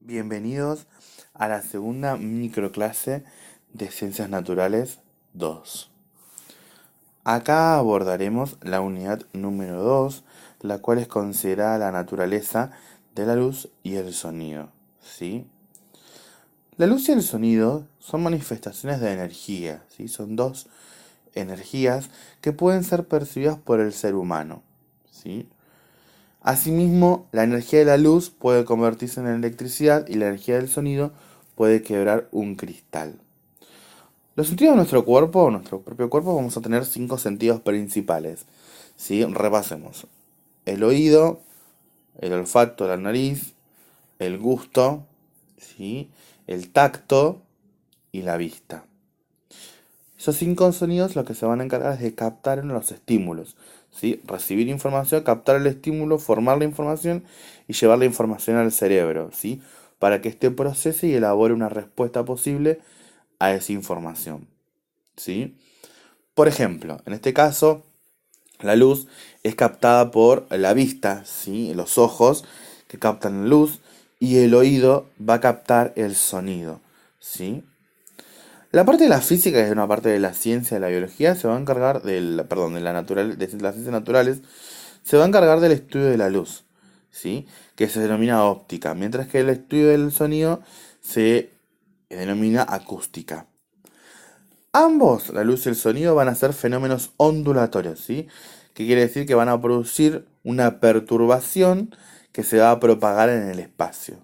Bienvenidos a la segunda microclase de Ciencias Naturales 2. Acá abordaremos la unidad número 2, la cual es considerada la naturaleza de la luz y el sonido. ¿Sí? La luz y el sonido son manifestaciones de energía, ¿sí? Son dos energías que pueden ser percibidas por el ser humano. ¿Sí? Asimismo, la energía de la luz puede convertirse en electricidad y la energía del sonido puede quebrar un cristal. Los sentidos de nuestro propio cuerpo, vamos a tener 5 sentidos principales. ¿Sí? Repasemos. El oído, el olfato, la nariz, el gusto, ¿sí? El tacto y la vista. Esos 5 sonidos lo que se van a encargar es de captar en los estímulos, ¿sí? Recibir información, captar el estímulo, formar la información y llevar la información al cerebro, ¿sí? Para que éste procese y elabore una respuesta posible a esa información, ¿sí? Por ejemplo, en este caso, la luz es captada por la vista, ¿sí? Los ojos que captan la luz y el oído va a captar el sonido, ¿sí? La parte de la física, que es una parte de la ciencia, de la biología, se va a encargar perdón, de las ciencias naturales, se va a encargar del estudio de la luz, ¿sí? Que se denomina óptica, mientras que el estudio del sonido se denomina acústica. Ambos, la luz y el sonido, van a ser fenómenos ondulatorios, ¿sí? Que quiere decir que van a producir una perturbación que se va a propagar en el espacio.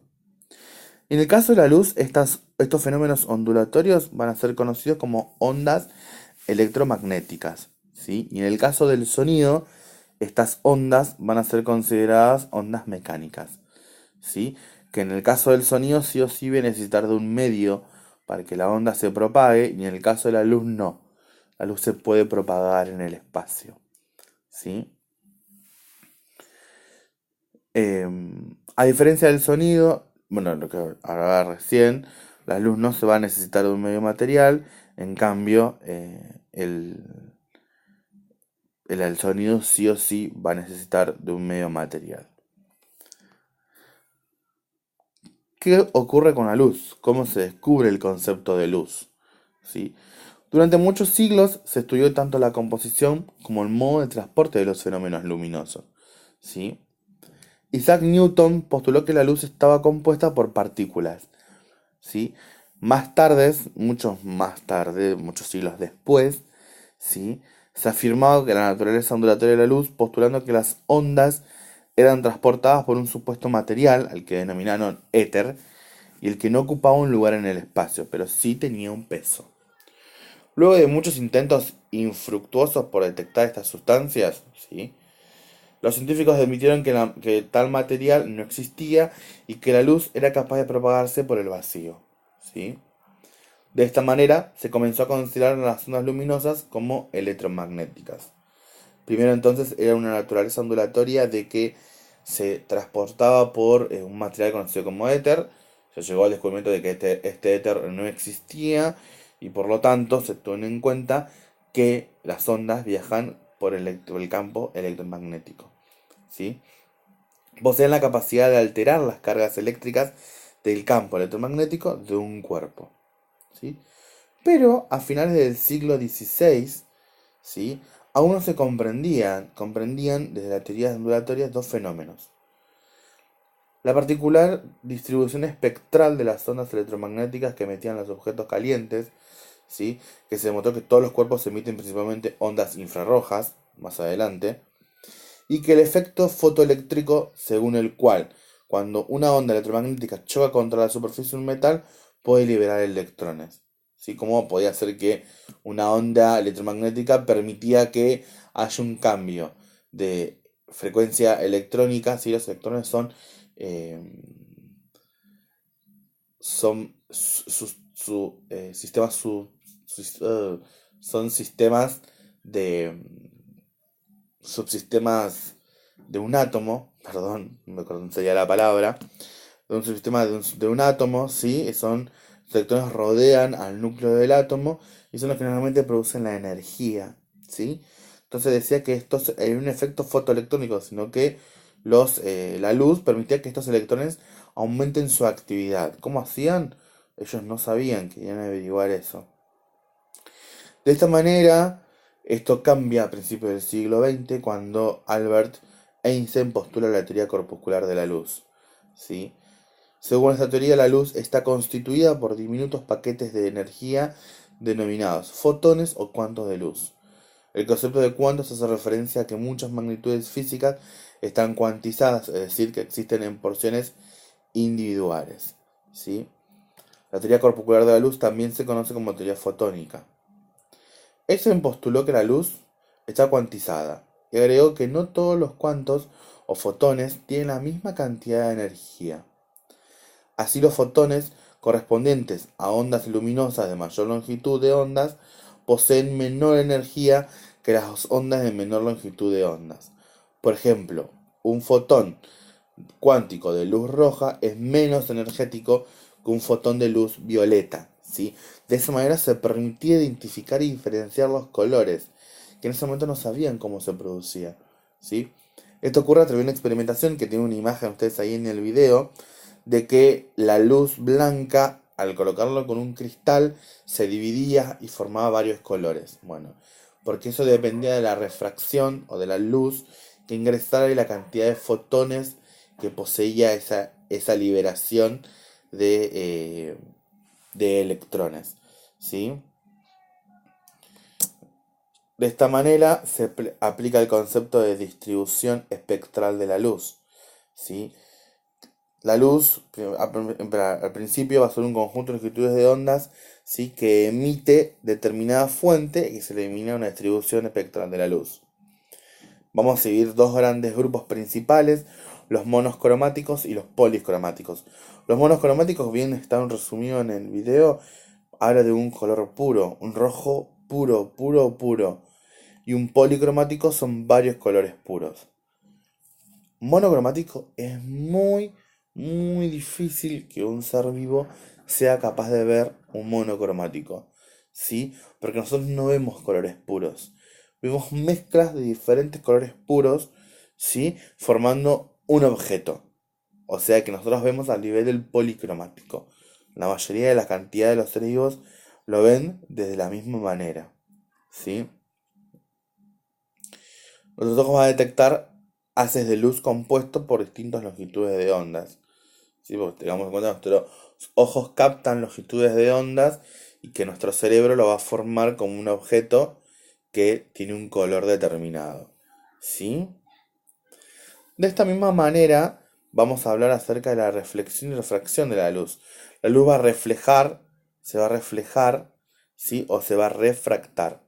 En el caso de la luz, estos fenómenos ondulatorios van a ser conocidos como ondas electromagnéticas, ¿sí? Y en el caso del sonido, estas ondas van a ser consideradas ondas mecánicas, ¿sí? Que en el caso del sonido sí o sí va a necesitar de un medio para que la onda se propague, y en el caso de la luz no. La luz se puede propagar en el espacio, ¿sí? A diferencia del sonido, bueno, lo que hablaba recién, la luz no se va a necesitar de un medio material, en cambio, el sonido sí o sí va a necesitar de un medio material. ¿Qué ocurre con la luz? ¿Cómo se descubre el concepto de luz? ¿Sí? Durante muchos siglos se estudió tanto la composición como el modo de transporte de los fenómenos luminosos, ¿sí? Isaac Newton postuló que la luz estaba compuesta por partículas, ¿sí? Muchos más tarde, muchos siglos después, ¿sí? Se afirmaba que la naturaleza ondulatoria de la luz, postulando que las ondas eran transportadas por un supuesto material, al que denominaron éter, y el que no ocupaba un lugar en el espacio, pero sí tenía un peso. Luego de muchos intentos infructuosos por detectar estas sustancias, ¿sí? Los científicos admitieron que tal material no existía y que la luz era capaz de propagarse por el vacío, ¿sí? De esta manera se comenzó a considerar las ondas luminosas como electromagnéticas. Primero entonces era una naturaleza ondulatoria de que se transportaba por un material conocido como éter. Se llegó al descubrimiento de que este éter no existía y por lo tanto se tuvo en cuenta que las ondas viajan por el campo electromagnético, ¿sí? Poseen la capacidad de alterar las cargas eléctricas del campo electromagnético de un cuerpo, ¿sí? Pero a finales del siglo XVI, ¿sí? Aún no se comprendían desde la teoría ondulatoria dos fenómenos. La particular distribución espectral de las ondas electromagnéticas que emitían los objetos calientes, ¿sí? Que se demostró que todos los cuerpos emiten principalmente ondas infrarrojas, más adelante, y que el efecto fotoeléctrico, según el cual, cuando una onda electromagnética choca contra la superficie de un metal, puede liberar electrones. ¿Sí? Como podía ser que una onda electromagnética permitía que haya un cambio de frecuencia electrónica, si los electrones eh, sistemas son sistemas de subsistemas de un átomo, perdón, no me acuerdo cómo sería la palabra, de un subsistema de un átomo, ¿sí? Los electrones rodean al núcleo del átomo y son los que normalmente producen la energía, ¿sí? Entonces decía que esto era un efecto fotoelectrónico, sino que la luz permitía que estos electrones aumenten su actividad. ¿Cómo hacían? Ellos no sabían, querían averiguar eso. De esta manera, esto cambia a principios del siglo XX cuando Albert Einstein postula la teoría corpuscular de la luz. ¿Sí? Según esta teoría, la luz está constituida por diminutos paquetes de energía denominados fotones o cuantos de luz. El concepto de cuantos hace referencia a que muchas magnitudes físicas están cuantizadas, es decir, que existen en porciones individuales. ¿Sí? La teoría corpuscular de la luz también se conoce como teoría fotónica. Einstein postuló que la luz está cuantizada y agregó que no todos los cuantos o fotones tienen la misma cantidad de energía. Así los fotones correspondientes a ondas luminosas de mayor longitud de ondas poseen menor energía que las ondas de menor longitud de ondas. Por ejemplo, un fotón cuántico de luz roja es menos energético que un fotón de luz violeta. ¿Sí? De esa manera se permitía identificar y diferenciar los colores, que en ese momento no sabían cómo se producía. ¿Sí? Esto ocurre a través de una experimentación que tiene una imagen ustedes ahí en el video, de que la luz blanca, al colocarlo con un cristal, se dividía y formaba varios colores. Bueno, porque eso dependía de la refracción o de la luz que ingresara y la cantidad de fotones que poseía esa liberación de electrones. ¿Sí? De esta manera se aplica el concepto de distribución espectral de la luz. ¿Sí? La luz, al principio, va a ser un conjunto de longitudes de ondas, ¿sí? Que emite determinada fuente y se le elimina una distribución espectral de la luz. Vamos a seguir dos grandes grupos principales, los monocromáticos y los policromáticos. Los monocromáticos, bien están resumidos en el video, habla de un color puro, un rojo puro, puro, puro. Y un policromático son varios colores puros. Monocromático es muy, muy difícil que un ser vivo sea capaz de ver un monocromático. ¿Sí? Porque nosotros no vemos colores puros. Vemos mezclas de diferentes colores puros, ¿sí? Formando un objeto. O sea que nosotros vemos al nivel del policromático. La mayoría de la cantidad de los seres vivos lo ven desde la misma manera. ¿Sí? Nuestros ojos van a detectar haces de luz compuestos por distintas longitudes de ondas. ¿Sí? Porque tengamos en cuenta que nuestros ojos captan longitudes de ondas y que nuestro cerebro lo va a formar como un objeto que tiene un color determinado. ¿Sí? De esta misma manera vamos a hablar acerca de la reflexión y refracción de la luz. La luz va a reflejar, se va a reflejar, ¿sí? O se va a refractar.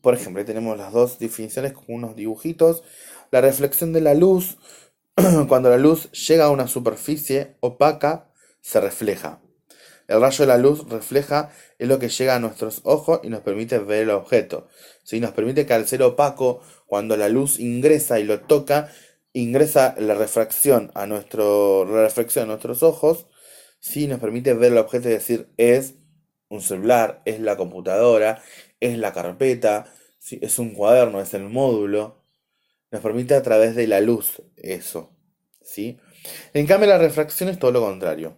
Por ejemplo, ahí tenemos las dos definiciones con unos dibujitos. La reflexión de la luz, cuando la luz llega a una superficie opaca, se refleja. El rayo de la luz refleja es lo que llega a nuestros ojos y nos permite ver el objeto. ¿Sí? Nos permite que al ser opaco, cuando la luz ingresa y lo toca, ingresa la reflexión a nuestros ojos, ¿sí? Nos permite ver el objeto y decir es un celular, es la computadora, es la carpeta, ¿sí? Es un cuaderno, es el módulo. Nos permite a través de la luz eso. ¿Sí? En cambio, la refracción es todo lo contrario.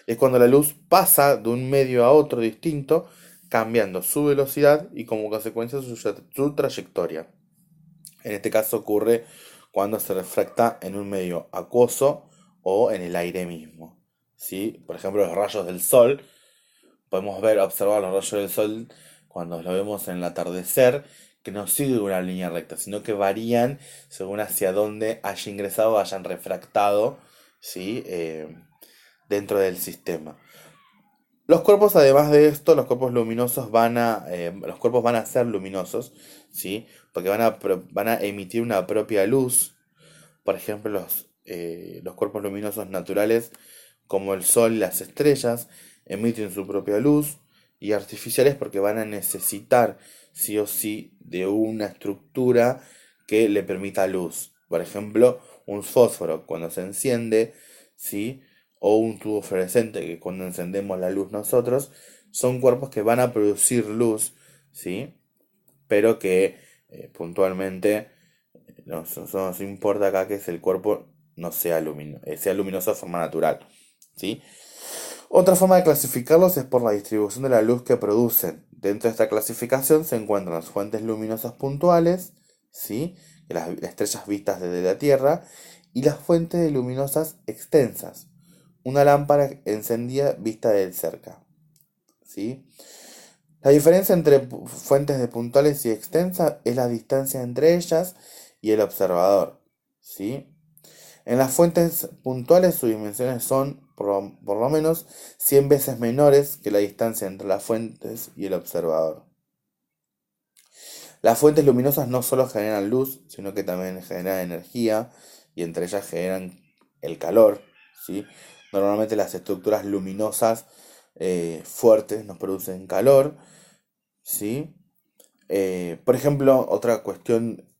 Es cuando la luz pasa de un medio a otro distinto, cambiando su velocidad y como consecuencia su trayectoria. En este caso ocurre cuando se refracta en un medio acuoso o en el aire mismo. ¿Sí? Por ejemplo, los rayos del sol. Podemos observar los rayos del sol cuando lo vemos en el atardecer, que no siguen una línea recta, sino que varían según hacia dónde haya ingresado o hayan refractado, ¿sí? Dentro del sistema. Los cuerpos, además de esto, los cuerpos luminosos los cuerpos van a ser luminosos, ¿sí? Porque van a emitir una propia luz. Por ejemplo, los cuerpos luminosos naturales, como el sol y las estrellas, emiten su propia luz, y artificiales porque van a necesitar sí o sí de una estructura que le permita luz. Por ejemplo, un fósforo cuando se enciende, ¿sí? O un tubo fluorescente que cuando encendemos la luz nosotros, son cuerpos que van a producir luz, ¿sí? Pero que puntualmente nos importa acá que es el cuerpo no sea, sea luminoso de forma natural, ¿sí? Otra forma de clasificarlos es por la distribución de la luz que producen. Dentro de esta clasificación se encuentran las fuentes luminosas puntuales, ¿sí? Las estrellas vistas desde la Tierra, y las fuentes luminosas extensas, una lámpara encendida vista de cerca, ¿sí? La diferencia entre fuentes de puntuales y extensas es la distancia entre ellas y el observador, ¿sí? En las fuentes puntuales sus dimensiones son por lo menos 100 veces menores que la distancia entre las fuentes y el observador. Las fuentes luminosas no solo generan luz, sino que también generan energía y entre ellas generan el calor, ¿sí? Normalmente las estructuras luminosas fuertes nos producen calor, ¿sí? Por ejemplo, otra cuestión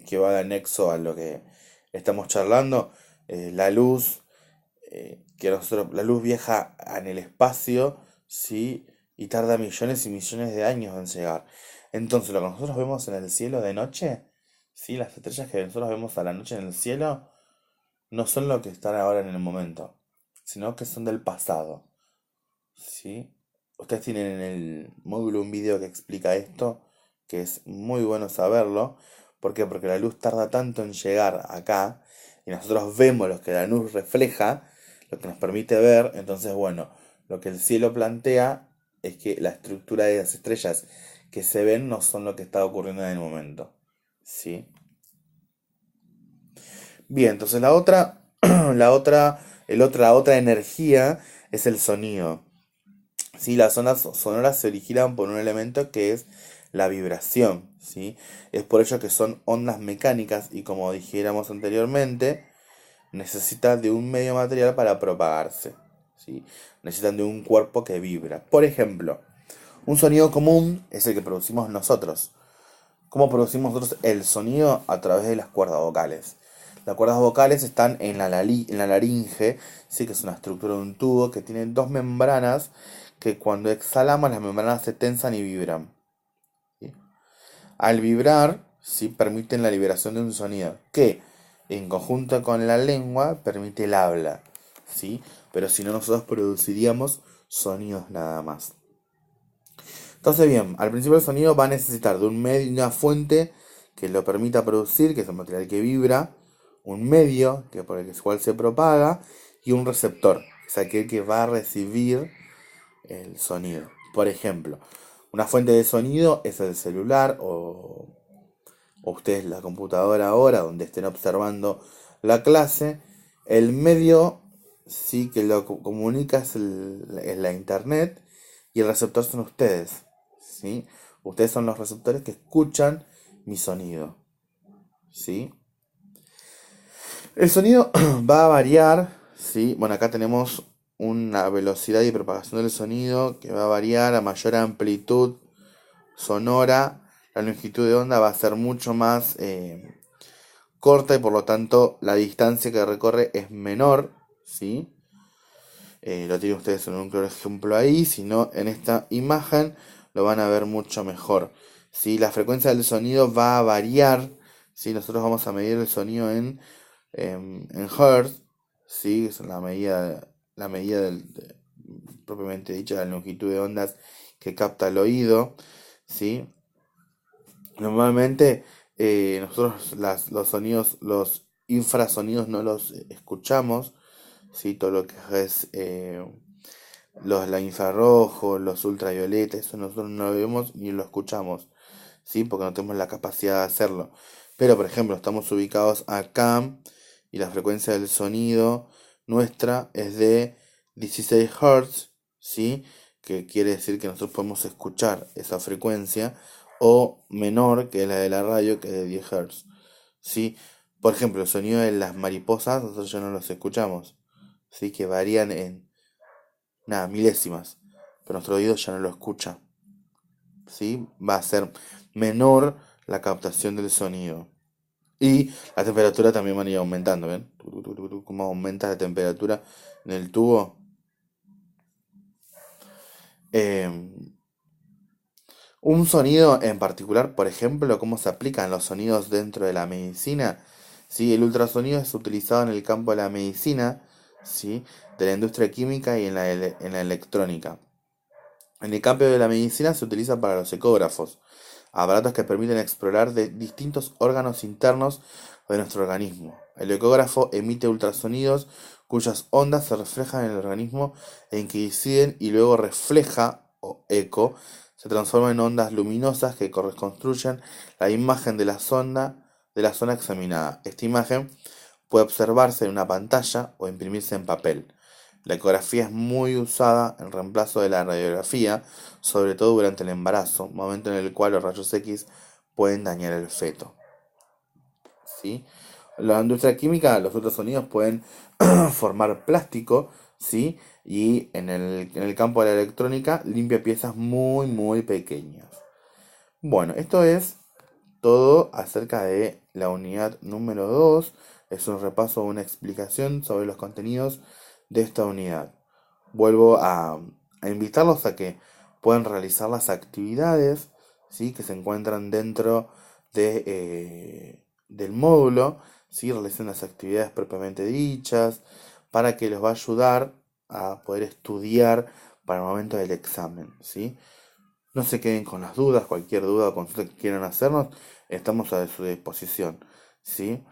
que va de anexo a lo que estamos charlando, la luz, la luz viaja en el espacio, ¿sí? Y tarda millones y millones de años en llegar. Entonces, lo que nosotros vemos en el cielo de noche, ¿sí? Las estrellas que nosotros vemos a la noche en el cielo, no son lo que están ahora en el momento, sino que son del pasado, ¿sí? Ustedes tienen en el módulo un video que explica esto, que es muy bueno saberlo. ¿Por qué? Porque la luz tarda tanto en llegar acá y nosotros vemos lo que la luz refleja, lo que nos permite ver. Entonces, bueno, lo que el cielo plantea es que la estructura de las estrellas que se ven no son lo que está ocurriendo en el momento, ¿sí? Bien, entonces la otra energía es el sonido. Sí, las ondas sonoras se originan por un elemento que es la vibración, ¿sí? Es por ello que son ondas mecánicas y como dijéramos anteriormente, necesitan de un medio material para propagarse, ¿sí? Necesitan de un cuerpo que vibra. Por ejemplo, un sonido común es el que producimos nosotros. ¿Cómo producimos nosotros el sonido? A través de las cuerdas vocales. Las cuerdas vocales están en la laringe, ¿sí? Que es una estructura de un tubo que tiene dos membranas que cuando exhalamos las membranas se tensan y vibran, ¿sí? Al vibrar, ¿sí? Permiten la liberación de un sonido que en conjunto con la lengua permite el habla, ¿sí? Pero si no nosotros produciríamos sonidos nada más. Entonces bien, al principio el sonido va a necesitar de un medio, una fuente que lo permita producir, que es el material que vibra, un medio que por el cual se propaga y un receptor, que es aquel que va a recibir el sonido. Por ejemplo, una fuente de sonido es el celular o ustedes la computadora ahora donde estén observando la clase. El medio sí que lo comunica es la internet y el receptor son ustedes, ¿sí? Ustedes son los receptores que escuchan mi sonido, ¿sí? El sonido va a variar, ¿sí? Bueno, acá tenemos una velocidad y propagación del sonido que va a variar a mayor amplitud sonora. La longitud de onda va a ser mucho más corta y por lo tanto la distancia que recorre es menor, ¿sí? Lo tienen ustedes en un claro ejemplo ahí, si no en esta imagen lo van a ver mucho mejor. ¿Sí? La frecuencia del sonido va a variar, ¿sí? Nosotros vamos a medir el sonido en Hertz, ¿sí? Es la medida propiamente dicha de la longitud de ondas que capta el oído, ¿sí? Normalmente nosotros los sonidos, los infrasonidos no los escuchamos, ¿sí? Todo lo que es la infrarrojo, los ultravioleta, eso nosotros no lo vemos ni lo escuchamos, ¿sí? Porque no tenemos la capacidad de hacerlo. Pero, por ejemplo, estamos ubicados acá y la frecuencia del sonido nuestra es de 16 Hz, ¿sí? Que quiere decir que nosotros podemos escuchar esa frecuencia, o menor, que es la de la radio, que es de 10 Hz, ¿sí? Por ejemplo, el sonido de las mariposas, nosotros ya no los escuchamos, ¿sí? Que varían en, nada, milésimas, pero nuestro oído ya no lo escucha, ¿sí? Va a ser menor la captación del sonido. Y la temperatura también va a ir aumentando, ¿ven? Cómo aumenta la temperatura en el tubo. Eh, un sonido en particular, por ejemplo, cómo se aplican los sonidos dentro de la medicina, ¿sí? El ultrasonido es utilizado en el campo de la medicina, ¿sí? De la industria química y en la electrónica. En el campo de la medicina se utiliza para los ecógrafos, aparatos que permiten explorar de distintos órganos internos de nuestro organismo. El ecógrafo emite ultrasonidos cuyas ondas se reflejan en el organismo en que inciden y luego refleja, o eco, se transforma en ondas luminosas que reconstruyen la imagen de la zona examinada. Esta imagen puede observarse en una pantalla o imprimirse en papel. La ecografía es muy usada en reemplazo de la radiografía, sobre todo durante el embarazo, momento en el cual los rayos X pueden dañar el feto. ¿Sí? La industria química, los ultrasonidos pueden formar plástico, ¿sí? Y en el campo de la electrónica limpia piezas muy pequeñas. Bueno, esto es todo acerca de la unidad número 2. Es un repaso, una explicación sobre los contenidos de esta unidad. Vuelvo a invitarlos a que puedan realizar las actividades, ¿sí? Que se encuentran dentro del módulo, ¿sí? Realicen las actividades propiamente dichas, para que les va a ayudar a poder estudiar para el momento del examen, ¿sí? No se queden con las dudas, cualquier duda o consulta que quieran hacernos, estamos a su disposición, ¿sí?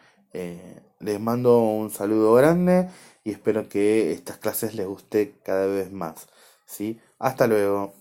Les mando un saludo grande y espero que estas clases les guste cada vez más, ¿sí? Hasta luego.